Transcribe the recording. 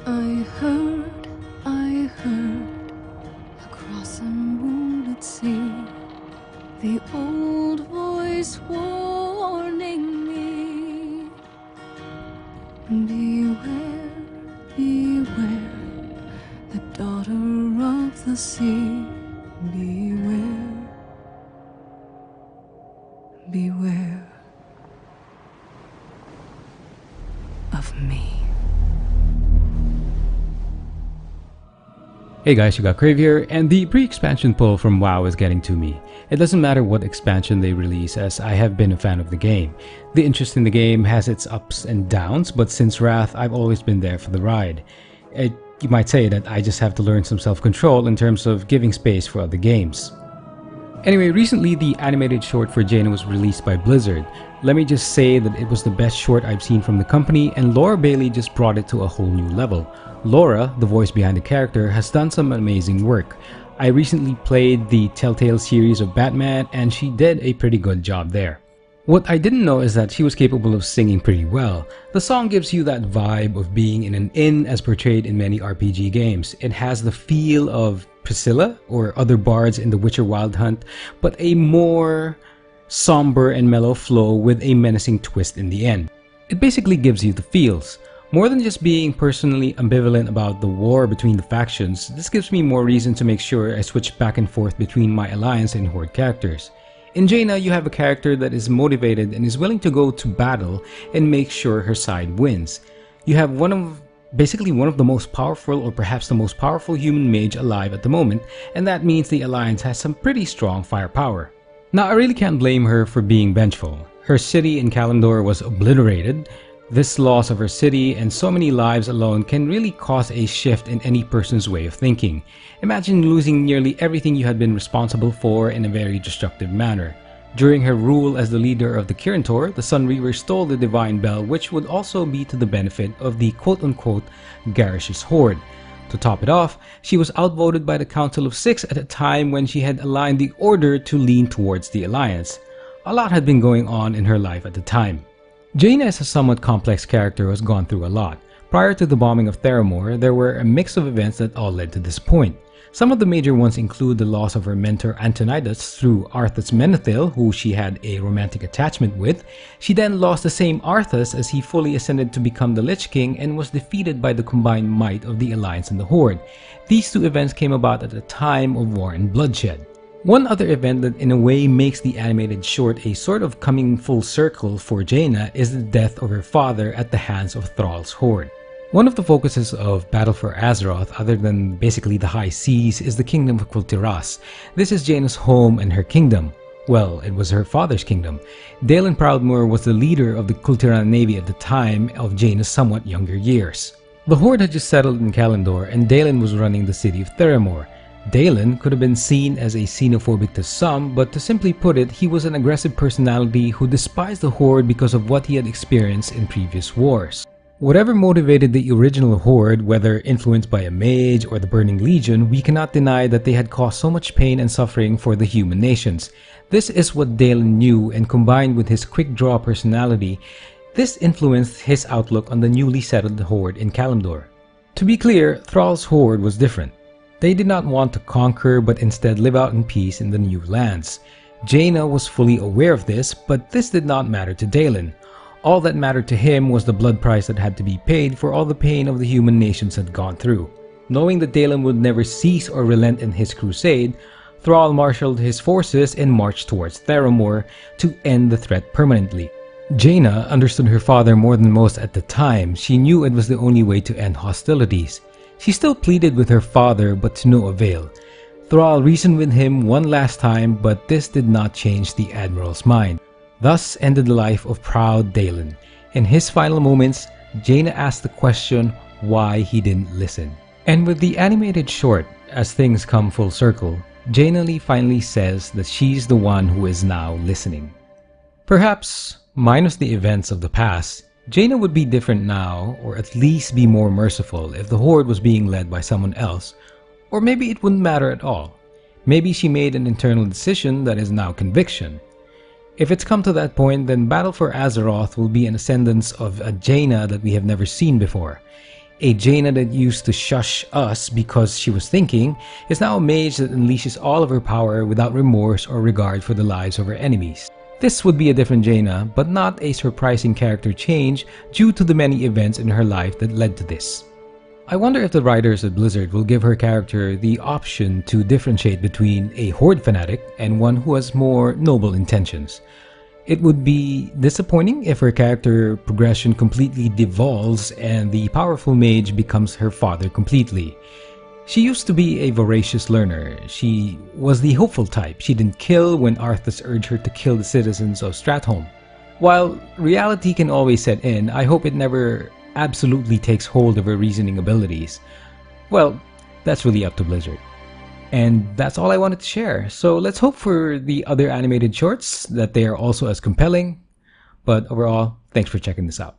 I heard, across a moonlit sea, the old voice warning me. Beware, beware, the daughter of the sea. Beware, beware of me. Hey guys, you got Crave here, and the pre-expansion pull from WoW is getting to me. It doesn't matter what expansion they release, as I have been a fan of the game. The interest in the game has its ups and downs, but since Wrath, I've always been there for the ride. You might say that I just have to learn some self-control in terms of giving space for other games. Anyway, recently the animated short for Jaina was released by Blizzard. Let me just say that it was the best short I've seen from the company, and Laura Bailey just brought it to a whole new level. Laura, the voice behind the character, has done some amazing work. I recently played the Telltale series of Batman, and she did a pretty good job there. What I didn't know is that she was capable of singing pretty well. The song gives you that vibe of being in an inn as portrayed in many RPG games. It has the feel of Priscilla or other bards in The Witcher Wild Hunt, but a more somber and mellow flow with a menacing twist in the end. It basically gives you the feels. More than just being personally ambivalent about the war between the factions, this gives me more reason to make sure I switch back and forth between my Alliance and Horde characters. In Jaina, you have a character that is motivated and is willing to go to battle and make sure her side wins. You have basically one of the most powerful, or perhaps the most powerful human mage alive at the moment, and that means the Alliance has some pretty strong firepower. Now, I really can't blame her for being vengeful. Her city in Kalimdor was obliterated. This loss of her city and so many lives alone can really cause a shift in any person's way of thinking. Imagine losing nearly everything you had been responsible for in a very destructive manner. During her rule as the leader of the Kirintor, the Sunreaver stole the Divine Bell, which would also be to the benefit of the quote-unquote Garish's Horde. To top it off, she was outvoted by the Council of Six at a time when she had aligned the Order to lean towards the Alliance. A lot had been going on in her life at the time. Jaina is a somewhat complex character who has gone through a lot. Prior to the bombing of Theramore, there were a mix of events that all led to this point. Some of the major ones include the loss of her mentor Antonidas through Arthas Menethil, who she had a romantic attachment with. She then lost the same Arthas as he fully ascended to become the Lich King and was defeated by the combined might of the Alliance and the Horde. These two events came about at a time of war and bloodshed. One other event that in a way makes the animated short a sort of coming full circle for Jaina is the death of her father at the hands of Thrall's Horde. One of the focuses of Battle for Azeroth, other than basically the high seas, is the kingdom of Kul'tiras. This is Jaina's home and her kingdom. Well, it was her father's kingdom. Dalen Proudmoore was the leader of the Kul'tiran navy at the time of Jaina's somewhat younger years. The Horde had just settled in Kalimdor, and Dalen was running the city of Theramore. Dalen could have been seen as a xenophobic to some, but to simply put it, he was an aggressive personality who despised the Horde because of what he had experienced in previous wars. Whatever motivated the original Horde, whether influenced by a mage or the Burning Legion, we cannot deny that they had caused so much pain and suffering for the human nations. This is what Dalen knew, and combined with his quick-draw personality, this influenced his outlook on the newly settled Horde in Kalimdor. To be clear, Thrall's Horde was different. They did not want to conquer, but instead live out in peace in the new lands. Jaina was fully aware of this, but this did not matter to Dalen. All that mattered to him was the blood price that had to be paid for all the pain of the human nations had gone through. Knowing that Dalen would never cease or relent in his crusade, Thrall marshaled his forces and marched towards Theramore to end the threat permanently. Jaina understood her father more than most at the time. She knew it was the only way to end hostilities. She still pleaded with her father, but to no avail. Thrall reasoned with him one last time, but this did not change the Admiral's mind. Thus ended the life of proud Dalen. In his final moments, Jaina asked the question why he didn't listen. And with the animated short, as things come full circle, Jaina Lee finally says that she's the one who is now listening. Perhaps, minus the events of the past, Jaina would be different now, or at least be more merciful if the Horde was being led by someone else, or maybe it wouldn't matter at all. Maybe she made an internal decision that is now conviction. If it's come to that point, then Battle for Azeroth will be an ascendance of a Jaina that we have never seen before. A Jaina that used to shush us because she was thinking is now a mage that unleashes all of her power without remorse or regard for the lives of her enemies. This would be a different Jaina, but not a surprising character change due to the many events in her life that led to this. I wonder if the writers at Blizzard will give her character the option to differentiate between a horde fanatic and one who has more noble intentions. It would be disappointing if her character progression completely devolves and the powerful mage becomes her father completely. She used to be a voracious learner. She was the hopeful type. She didn't kill when Arthas urged her to kill the citizens of Stratholme. While reality can always set in, I hope it never absolutely takes hold of her reasoning abilities. Well, that's really up to Blizzard. And that's all I wanted to share. So let's hope for the other animated shorts that they are also as compelling. But overall, thanks for checking this out.